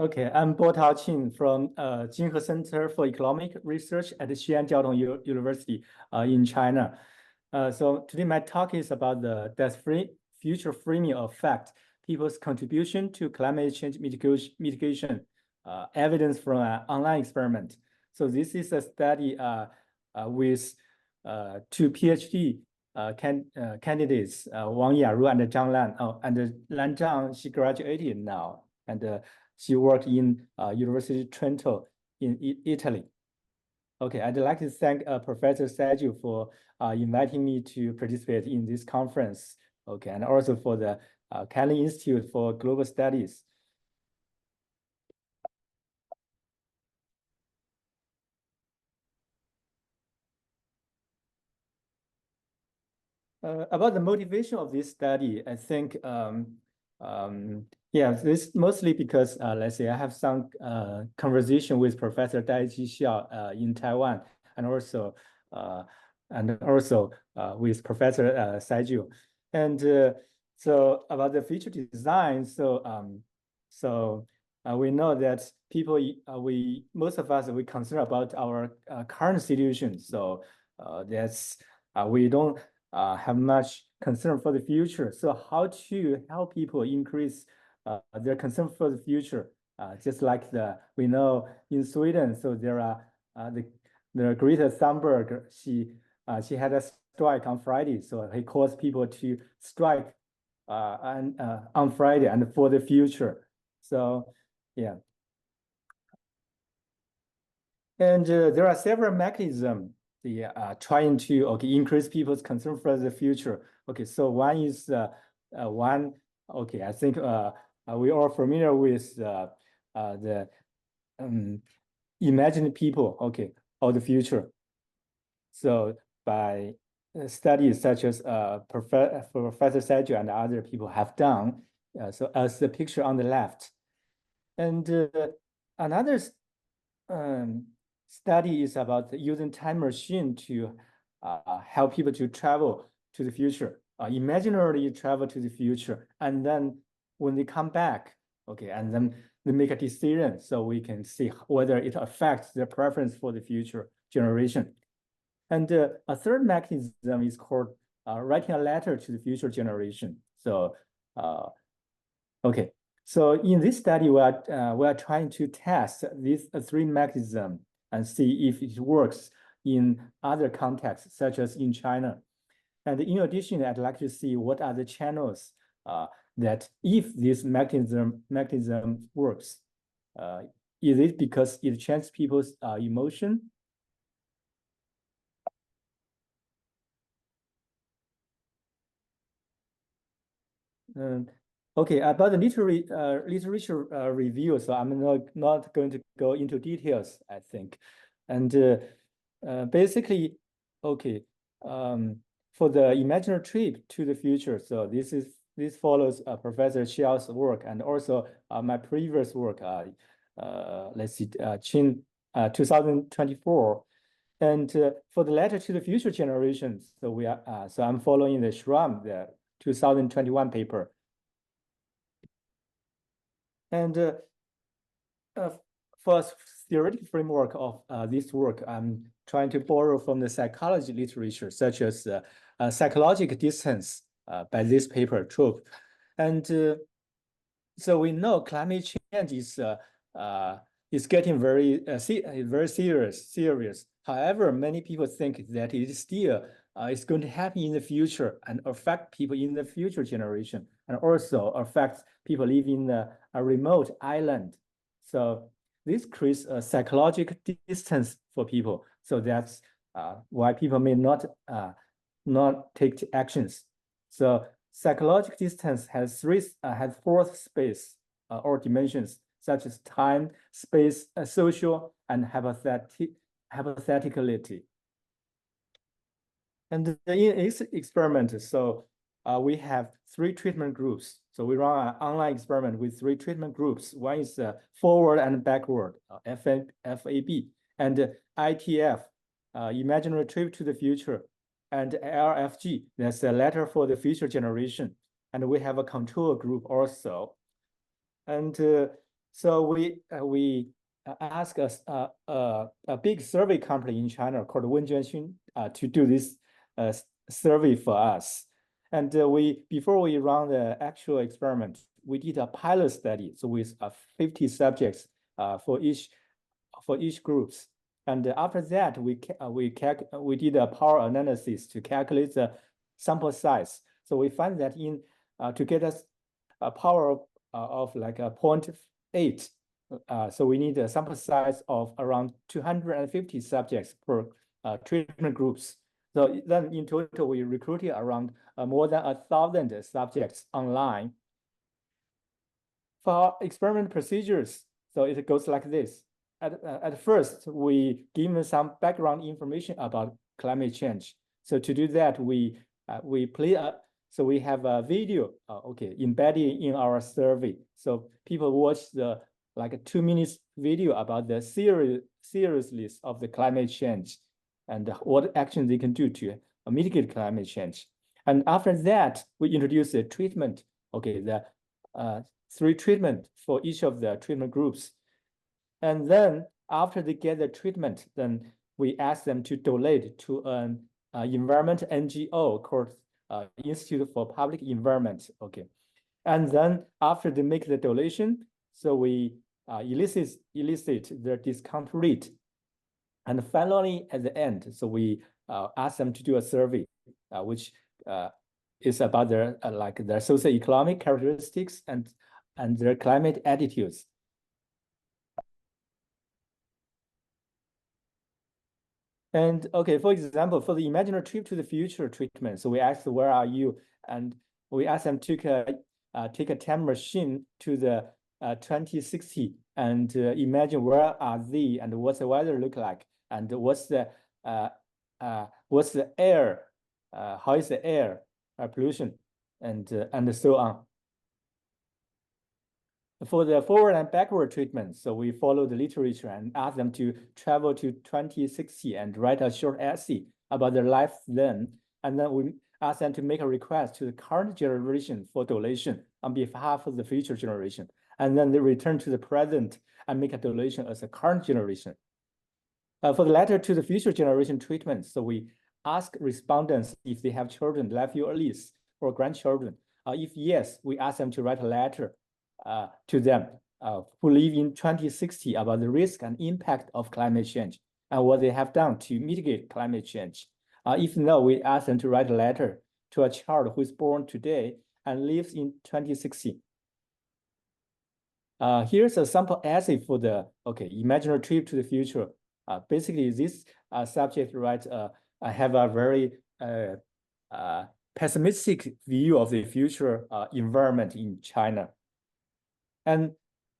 Okay, I'm Botao Qin from Jinhe Center for Economic Research at Xi'an Jiaotong University in China. So today my talk is about the future framing of fact, people's contribution to climate change mitigation, evidence from an online experiment. So this is a study with two PhD candidates, Wang Yaru and Zhang Lan. And Lan Zhang, she graduated now, and she worked in University of Trento in Italy. Okay, I'd like to thank Professor Sergio for inviting me to participate in this conference. Okay, and also for the Canon Institute for Global Studies. About the motivation of this study, I think, yeah, this mostly because, let's say, I have some conversation with Professor Daiji Xiao in Taiwan, and also with Professor Saiju. And so about the future design, we know that people, most of us, we concern about our current situation. So that's we don't have much concern for the future. So how to help people increase their concern for the future? Just like we know in Sweden, so there are the Greta Thunberg. She had a strike on Friday, so he calls people to strike on Friday and for the future. So yeah, and there are several mechanisms trying to increase people's concern for the future. Okay, so one is one. Okay, I think we are familiar with the imagined people. Okay, of the future. So by studies such as Professor Sergio and other people have done. So as the picture on the left, and another study is about using time machine to help people to travel to the future, imaginarily travel to the future, and then when they come back, okay, and then they make a decision, so we can see whether it affects their preference for the future generation. And a third mechanism is called writing a letter to the future generation. So, okay. So in this study, we are trying to test these three mechanisms and see if it works in other contexts, such as in China. And in addition, I'd like to see what are the channels that, if this mechanism works, is it because it changes people's emotion? Okay, about the literature review, so I'm not going to go into details, I think. And basically, okay, for the imaginary trip to the future, so this follows Professor Xiao's work and also my previous work, let's see, Qin 2024. And for the letter to the future generations, so so I'm following the Schramm, the 2021 paper. And for theoretical framework of this work, I'm trying to borrow from the psychology literature, such as psychological distance by this paper, trope. And so we know climate change is getting very serious. However, many people think that it is still is going to happen in the future and affect people in the future generation, and also affect people living in a remote island. So this creates a psychological distance for people. So that's why people may not take actions. So psychological distance has four space or dimensions, such as time, space, social, and hypotheticality. And in this experiment, so we have 3 treatment groups. So we run an online experiment with 3 treatment groups. One is forward and backward, FAB, and ITF, imaginary trip to the future, and LFG, that's a letter for the future generation. And we have a control group also. And So we asked a big survey company in China called Wenjuanxun to do this survey for us. And before we run the actual experiment, we did a pilot study. So with 50 subjects for each groups. And after that, we did a power analysis to calculate the sample size. So we find that to get us a power of like a 0.8, so we need a sample size of around 250 subjects per treatment groups. So then in total, we recruited around more than 1,000 subjects online. For our experiment procedures, so it goes like this. At first, we give them some background information about climate change. So to do that, we so we have a video, embedded in our survey. So people watch the like a 2 minutes video about the seriousness of the climate change and what action they can do to mitigate climate change. And after that, we introduce the treatment. The 3 treatment for each of the treatment groups. And then after they get the treatment, then we ask them to donate to an environment NGO called Institute for Public Environment. And then after they make the donation, so we elicit their discount rate. And finally, at the end, so we ask them to do a survey, which is about their their socioeconomic characteristics and their climate attitudes. And for example, for the imaginary trip to the future treatment, so we asked, where are you? And we asked them to take a time machine to the 2060 and imagine where are they and what's the weather look like and what's the air, how is the air pollution and so on. For the forward and backward treatment, so we follow the literature and ask them to travel to 2060 and write a short essay about their life then. And then we ask them to make a request to the current generation for donation on behalf of the future generation. And then they return to the present and make a donation as a current generation. For the letter to the future generation treatment, so we ask respondents if they have children, nephew or niece, or grandchildren. If yes, we ask them to write a letter to them who live in 2060 about the risk and impact of climate change and what they have done to mitigate climate change. If no, we ask them to write a letter to a child who is born today and lives in 2060. Here's a sample essay for the imaginary trip to the future. Basically, this subject writes have a very pessimistic view of the future environment in China. And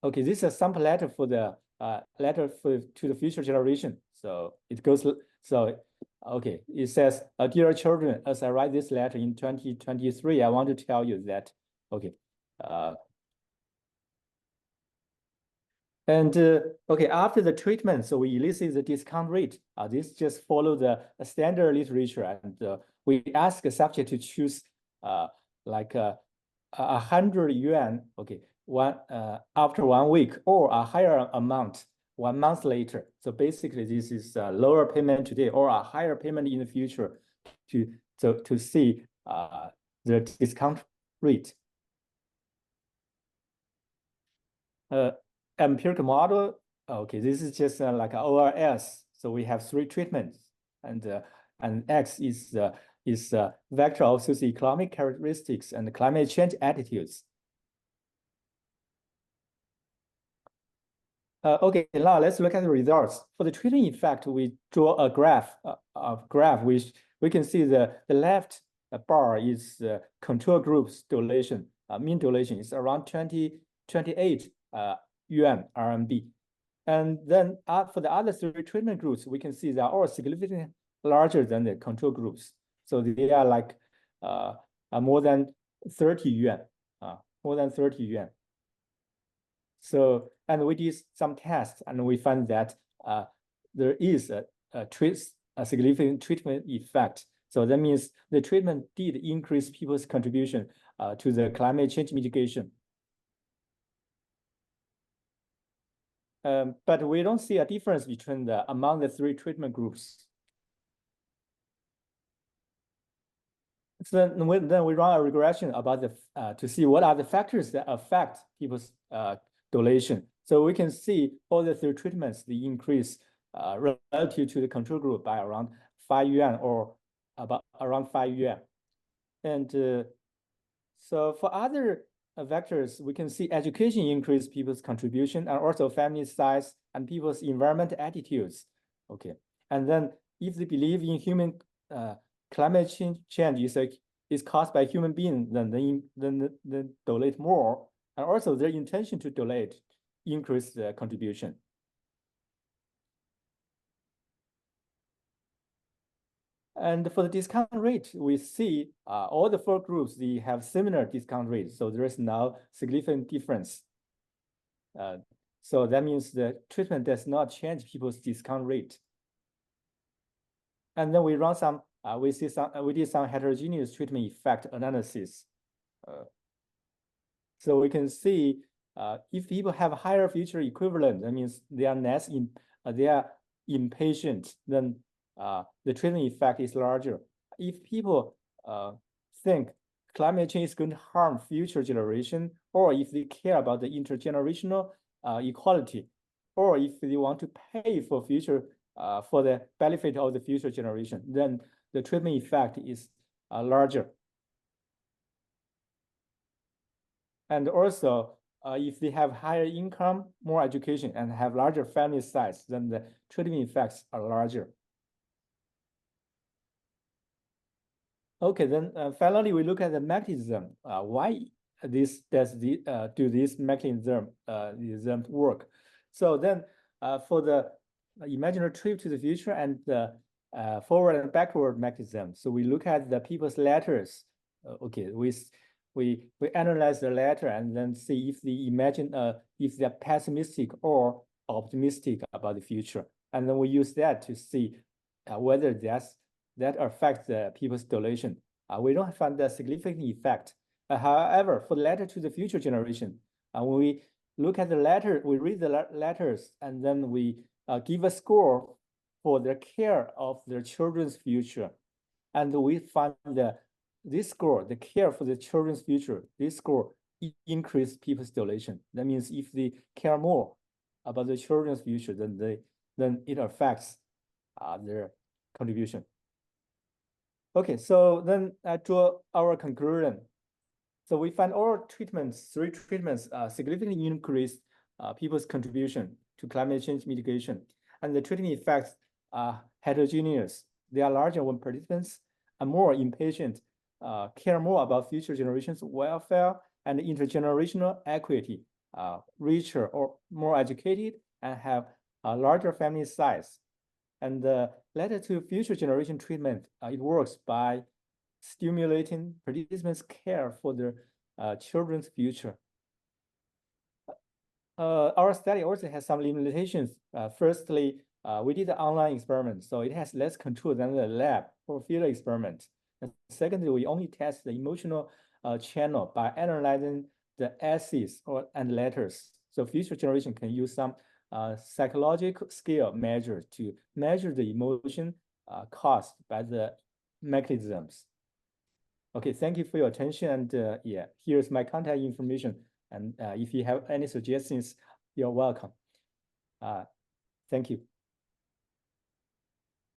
this is a sample letter for the to the future generation. So it goes it says, dear children, as I write this letter in 2023, I want to tell you that after the treatment, so we elicit the discount rate. This just follow the standard literature, and we ask the subject to choose like 100 yuan, after 1 week, or a higher amount 1 month later. So basically, this is a lower payment today or a higher payment in the future to see the discount rate. Empirical model, this is just like an ORS. So we have 3 treatments, and X is a vector of socioeconomic characteristics and climate change attitudes. Now let's look at the results. For the treatment effect, we draw a graph, which we can see the left bar is control group's donation. Mean donation is around 28 yuan RMB. And then for the other 3 treatment groups, we can see they are all significantly larger than the control groups. So they are like more than 30 yuan, more than 30 yuan. So, and we did some tests and we found that there is a significant treatment effect. So that means the treatment did increase people's contribution to the climate change mitigation. but we don't see a difference between among the three treatment groups. So then we run a regression about to see what are the factors that affect people's dilation. So we can see all the three treatments, the increase relative to the control group by around 5 yuan or about around 5 yuan. And so for other vectors, we can see education increase people's contribution and also family size and people's environmental attitudes. Okay, and then if they believe in human climate change is caused by human beings, then they donate more, and also their intention to donate increase the contribution. And for the discount rate, we see all the four groups, they have similar discount rates. So there is no significant difference. So that means the treatment does not change people's discount rate. And then we run some, we did some heterogeneous treatment effect analysis. So we can see if people have higher future equivalent, that means they are impatient, then the treatment effect is larger. If people think climate change is going to harm future generation, or if they care about the intergenerational equality, or if they want to pay for future for the benefit of the future generation, then the treatment effect is larger. And also, if they have higher income, more education, and have larger family size, then the treatment effects are larger. Okay, then finally we look at the mechanism. Why do this mechanism work? So then for the imaginary trip to the future and the forward and backward mechanism. So we look at the people's letters. Okay, we analyze the letter and then see if they imagine if they're pessimistic or optimistic about the future, and then we use that to see whether that affects the people's dilation. We don't find a significant effect. However, for the letter to the future generation, when we look at the letter, we read the letters, and then we give a score for the care of their children's future. And we find that this score, the care for the children's future, this score increase people's dilation. That means if they care more about the children's future, then it affects their contribution. Okay, so then I draw our conclusion. So we find all treatments, three treatments, significantly increase people's contribution to climate change mitigation. And the treatment effects are heterogeneous. They are larger when participants are more impatient, care more about future generations' welfare and intergenerational equity, richer or more educated, and have a larger family size. And letter to future generation treatment, it works by stimulating participants' care for their children's future. Our study also has some limitations. Firstly, we did an online experiment, so it has less control than the lab or field experiment. And secondly, we only test the emotional channel by analyzing the essays and letters. So future generation can use some psychological scale measure to measure the emotion caused by the mechanisms. Okay, thank you for your attention. And yeah, here's my contact information. And if you have any suggestions, you're welcome. Thank you.